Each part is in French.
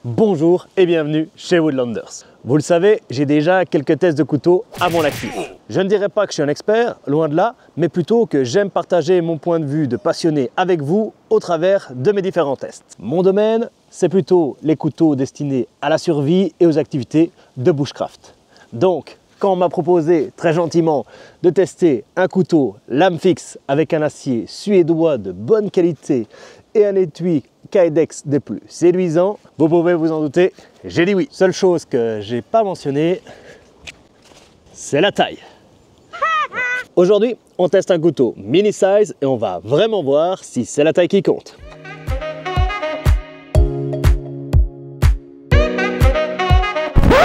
Bonjour et bienvenue chez Woodlanders. Vous le savez, j'ai déjà quelques tests de couteaux à mon actif. Je ne dirais pas que je suis un expert, loin de là, mais plutôt que j'aime partager mon point de vue de passionné avec vous au travers de mes différents tests. Mon domaine, c'est plutôt les couteaux destinés à la survie et aux activités de bushcraft. Donc, quand on m'a proposé très gentiment de tester un couteau lame fixe avec un acier suédois de bonne qualité et un étui Kydex des plus séduisants, vous pouvez vous en douter, j'ai dit oui. Seule chose que j'ai pas mentionnée, c'est la taille. Aujourd'hui, on teste un couteau mini size et on va vraiment voir si c'est la taille qui compte.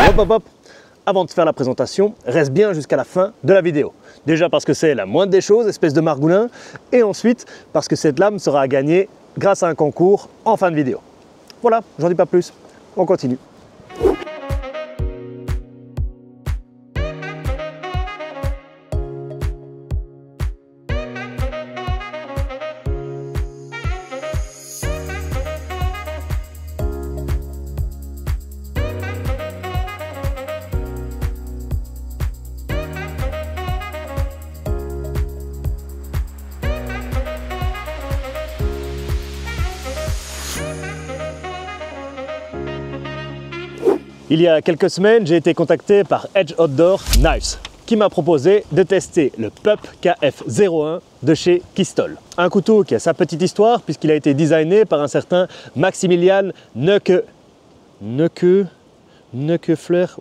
Hop hop hop. Avant de faire la présentation, reste bien jusqu'à la fin de la vidéo. Déjà parce que c'est la moindre des choses, espèce de margoulin, et ensuite parce que cette lame sera à gagner grâce à un concours en fin de vidéo. Voilà, j'en dis pas plus, on continue. Il y a quelques semaines, j'ai été contacté par Edge Outdoor Knives qui m'a proposé de tester le Pup KF01 de chez Kistol. Un couteau qui a sa petite histoire puisqu'il a été designé par un certain Maximilian Neukefler.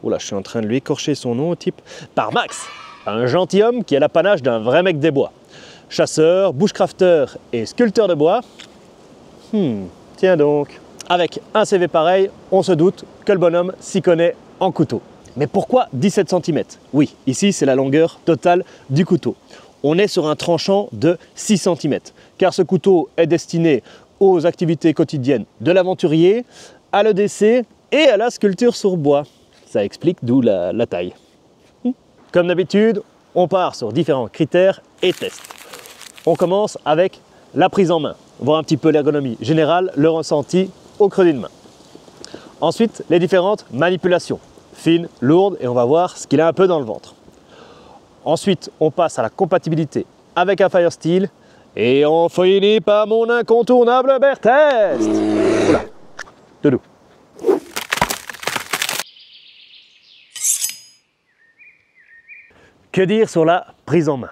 Oh là, je suis en train de lui écorcher son nom au type. Par Max, un gentilhomme qui a l'apanage d'un vrai mec des bois. Chasseur, bushcrafter et sculpteur de bois. Tiens donc. Avec un CV pareil, on se doute que le bonhomme s'y connaît en couteau. Mais pourquoi 17 cm? Oui, ici c'est la longueur totale du couteau. On est sur un tranchant de 6 cm, car ce couteau est destiné aux activités quotidiennes de l'aventurier, à l'EDC et à la sculpture sur bois. Ça explique d'où la taille. Comme d'habitude, on part sur différents critères et tests. On commence avec la prise en main, voir un petit peu l'ergonomie générale, le ressenti au creux d'une main. Ensuite, les différentes manipulations, fines, lourdes, et on va voir ce qu'il a un peu dans le ventre. Ensuite, on passe à la compatibilité avec un Firesteel, et on finit par mon incontournable Bertest. Oula, doudou. Que dire sur la prise en main?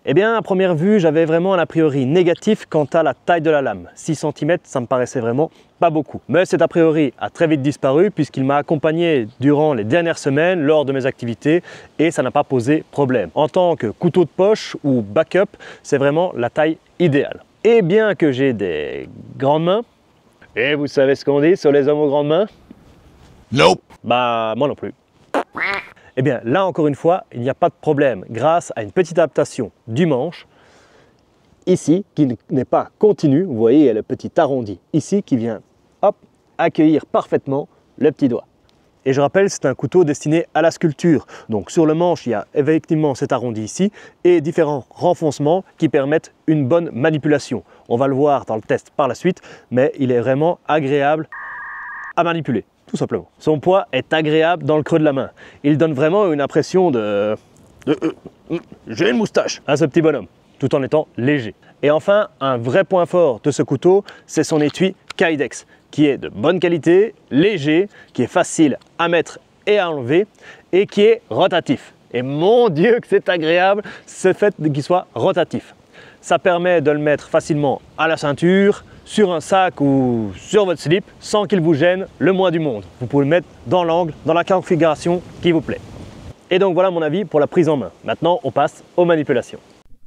Eh bien, à première vue, j'avais vraiment un a priori négatif quant à la taille de la lame. 6 cm, ça me paraissait vraiment pas beaucoup. Mais cet a priori a très vite disparu puisqu'il m'a accompagné durant les dernières semaines lors de mes activités et ça n'a pas posé problème. En tant que couteau de poche ou backup, c'est vraiment la taille idéale. Et bien que j'ai des grandes mains, et vous savez ce qu'on dit sur les hommes aux grandes mains? Nope. Bah, moi non plus. Eh bien là encore une fois, il n'y a pas de problème grâce à une petite adaptation du manche ici qui n'est pas continu. Vous voyez, il y a le petit arrondi ici qui vient hop, accueillir parfaitement le petit doigt. Et je rappelle, c'est un couteau destiné à la sculpture. Donc sur le manche, il y a effectivement cet arrondi ici et différents renfoncements qui permettent une bonne manipulation. On va le voir dans le test par la suite, mais il est vraiment agréable à manipuler. Tout simplement. Son poids est agréable dans le creux de la main. Il donne vraiment une impression de j'ai une moustache à ce petit bonhomme, tout en étant léger. Et enfin, un vrai point fort de ce couteau, c'est son étui Kydex, qui est de bonne qualité, léger, qui est facile à mettre et à enlever, et qui est rotatif. Et mon Dieu que c'est agréable, ce fait qu'il soit rotatif. Ça permet de le mettre facilement à la ceinture, sur un sac ou sur votre slip sans qu'il vous gêne le moins du monde. Vous pouvez le mettre dans l'angle, dans la configuration qui vous plaît. Et donc voilà mon avis pour la prise en main. Maintenant on passe aux manipulations.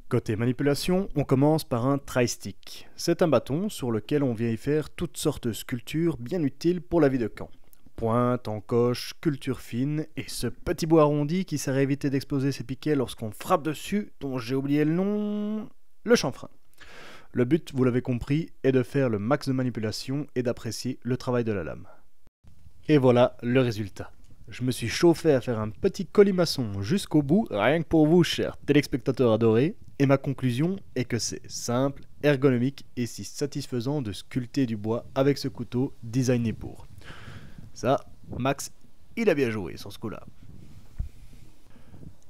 Côté manipulation, on commence par un tri-stick. C'est un bâton sur lequel on vient y faire toutes sortes de sculptures bien utiles pour la vie de camp. Pointe, encoche, sculpture fine et ce petit bois arrondi qui sert à éviter d'exploser ses piquets lorsqu'on frappe dessus, dont j'ai oublié le nom, le chanfrein. Le but, vous l'avez compris, est de faire le max de manipulation et d'apprécier le travail de la lame. Et voilà le résultat. Je me suis chauffé à faire un petit colimaçon jusqu'au bout, rien que pour vous, chers téléspectateurs adorés, et ma conclusion est que c'est simple, ergonomique et si satisfaisant de sculpter du bois avec ce couteau designé pour. Ça, Max, il a bien joué sur ce coup-là.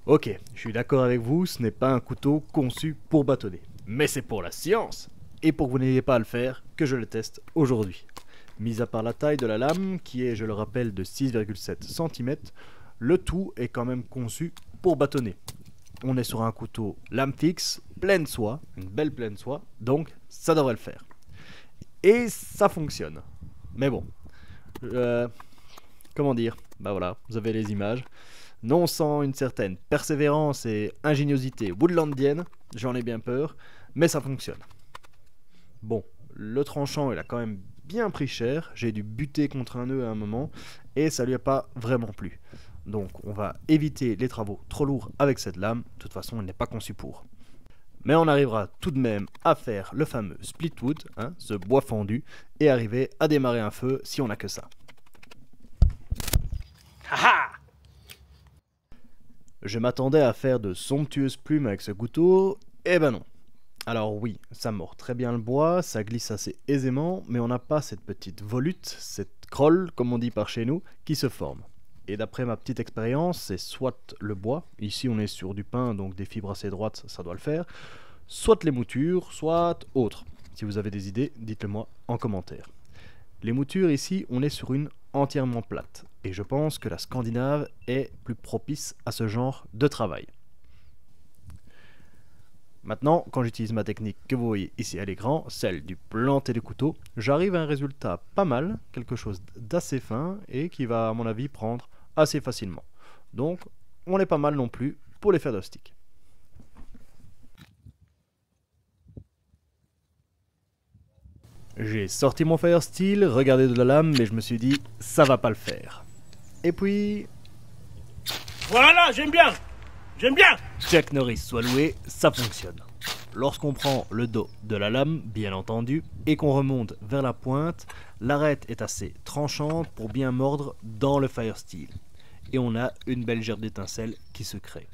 Ok, je suis d'accord avec vous, ce n'est pas un couteau conçu pour bâtonner. Mais c'est pour la science et pour que vous n'ayez pas à le faire que je le teste aujourd'hui. Mis à part la taille de la lame, qui est, je le rappelle, de 6,7 cm, le tout est quand même conçu pour bâtonner. On est sur un couteau lame fixe, pleine soie, une belle pleine soie, donc ça devrait le faire. Et ça fonctionne. Mais bon, comment dire, bah voilà, vous avez les images. Non sans une certaine persévérance et ingéniosité woodlandienne, j'en ai bien peur, mais ça fonctionne. Bon, le tranchant il a quand même bien pris cher, j'ai dû buter contre un nœud à un moment, et ça lui a pas vraiment plu. Donc on va éviter les travaux trop lourds avec cette lame, de toute façon elle n'est pas conçue pour. Mais on arrivera tout de même à faire le fameux split wood, ce bois fendu, et arriver à démarrer un feu si on n'a que ça. Haha! Je m'attendais à faire de somptueuses plumes avec ce couteau, eh ben non. Alors oui, ça mord très bien le bois, ça glisse assez aisément, mais on n'a pas cette petite volute, cette crolle, comme on dit par chez nous, qui se forme. Et d'après ma petite expérience, c'est soit le bois, ici on est sur du pin, donc des fibres assez droites, ça doit le faire, soit les moutures, soit autre. Si vous avez des idées, dites-le moi en commentaire. Les moutures ici, on est sur une entièrement plate, et je pense que la Scandinave est plus propice à ce genre de travail. Maintenant, quand j'utilise ma technique que vous voyez ici à l'écran, celle du planter du couteau, j'arrive à un résultat pas mal, quelque chose d'assez fin et qui va à mon avis prendre assez facilement. Donc, on n'est pas mal non plus pour les faire de stick. J'ai sorti mon Fire Steel, regardé de la lame, mais je me suis dit, ça va pas le faire. Et puis... Voilà, j'aime bien! J'aime bien! Chuck Norris soit loué, ça fonctionne. Lorsqu'on prend le dos de la lame, bien entendu, et qu'on remonte vers la pointe, l'arête est assez tranchante pour bien mordre dans le Fire Steel. Et on a une belle gerbe d'étincelles qui se crée.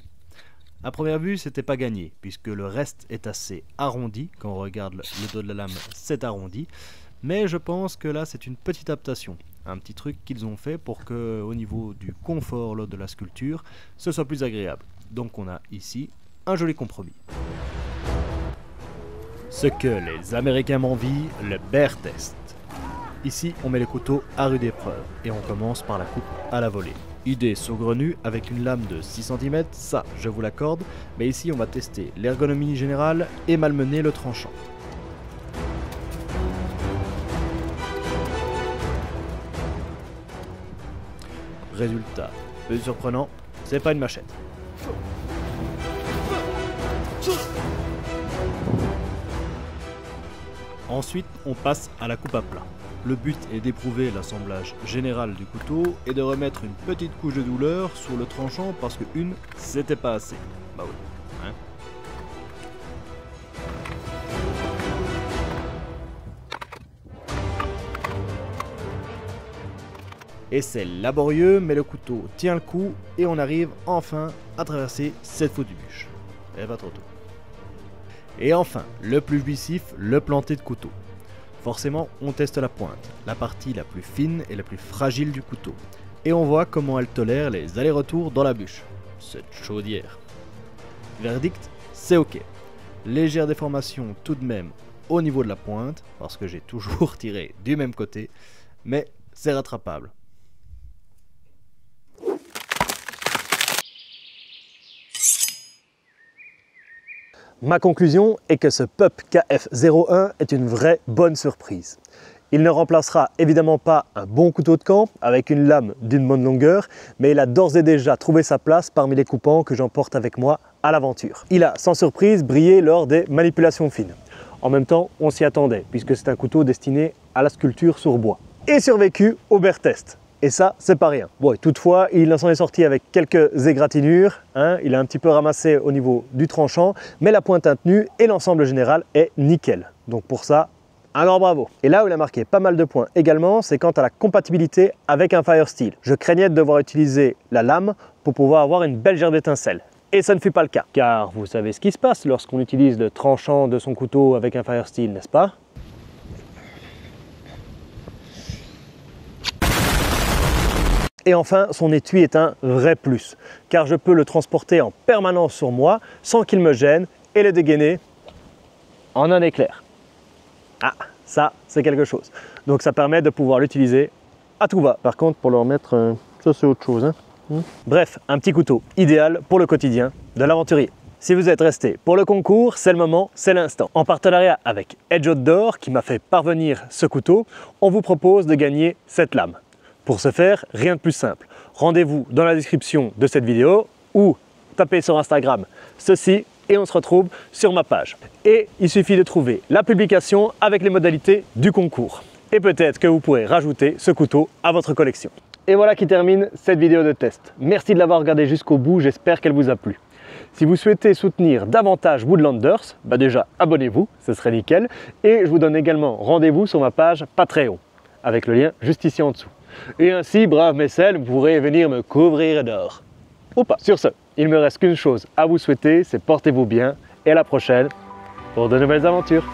À première vue, c'était pas gagné, puisque le reste est assez arrondi. Quand on regarde le dos de la lame, c'est arrondi. Mais je pense que là, c'est une petite adaptation. Un petit truc qu'ils ont fait pour que, au niveau du confort de la sculpture, ce soit plus agréable. Donc on a ici un joli compromis. Ce que les Américains m'envient, le bear test. Ici, on met les couteaux à rude épreuve, et on commence par la coupe à la volée. Idée saugrenue avec une lame de 6 cm, ça je vous l'accorde, mais ici on va tester l'ergonomie générale et malmener le tranchant. Résultat peu surprenant, c'est pas une machette. Ensuite, on passe à la coupe à plat. Le but est d'éprouver l'assemblage général du couteau et de remettre une petite couche de douleur sur le tranchant parce que une, c'était pas assez. Bah oui, hein. Et c'est laborieux, mais le couteau tient le coup et on arrive enfin à traverser cette foutue bûche. Et pas trop tôt. Et enfin, le plus jouissif, le planter de couteau. Forcément, on teste la pointe, la partie la plus fine et la plus fragile du couteau. Et on voit comment elle tolère les allers-retours dans la bûche. Cette chaudière. Verdict, c'est ok. Légère déformation tout de même au niveau de la pointe, parce que j'ai toujours tiré du même côté, mais c'est rattrapable. Ma conclusion est que ce PUP KF01 est une vraie bonne surprise. Il ne remplacera évidemment pas un bon couteau de camp avec une lame d'une bonne longueur, mais il a d'ores et déjà trouvé sa place parmi les coupants que j'emporte avec moi à l'aventure. Il a sans surprise brillé lors des manipulations fines. En même temps, on s'y attendait puisque c'est un couteau destiné à la sculpture sur bois. Et survécu au bear test. Et ça, c'est pas rien. Bon, toutefois, il s'en est sorti avec quelques égratignures. Il a un petit peu ramassé au niveau du tranchant, mais la pointe a tenu et l'ensemble général est nickel. Donc pour ça, un grand bravo. Et là où il a marqué pas mal de points également, c'est quant à la compatibilité avec un Fire Steel. Je craignais de devoir utiliser la lame pour pouvoir avoir une belle gerbe d'étincelles. Et ça ne fut pas le cas, car vous savez ce qui se passe lorsqu'on utilise le tranchant de son couteau avec un Fire Steel, n'est-ce pas? Et enfin, son étui est un vrai plus, car je peux le transporter en permanence sur moi sans qu'il me gêne et le dégainer en un éclair. Ah, ça, c'est quelque chose. Donc ça permet de pouvoir l'utiliser à tout va. Par contre, pour le remettre, ça c'est autre chose. Bref, un petit couteau idéal pour le quotidien de l'aventurier. Si vous êtes resté pour le concours, c'est le moment, c'est l'instant. En partenariat avec Edge Outdoor, qui m'a fait parvenir ce couteau, on vous propose de gagner cette lame. Pour ce faire, rien de plus simple. Rendez-vous dans la description de cette vidéo ou tapez sur Instagram ceci et on se retrouve sur ma page. Et il suffit de trouver la publication avec les modalités du concours. Et peut-être que vous pourrez rajouter ce couteau à votre collection. Et voilà qui termine cette vidéo de test. Merci de l'avoir regardée jusqu'au bout, j'espère qu'elle vous a plu. Si vous souhaitez soutenir davantage Woodlanders, déjà abonnez-vous, ce serait nickel. Et je vous donne également rendez-vous sur ma page Patreon, avec le lien juste ici en dessous. Et ainsi, brave mécène, vous pourrez venir me couvrir d'or. Ou pas. Sur ce, il ne me reste qu'une chose à vous souhaiter, c'est portez-vous bien et à la prochaine pour de nouvelles aventures.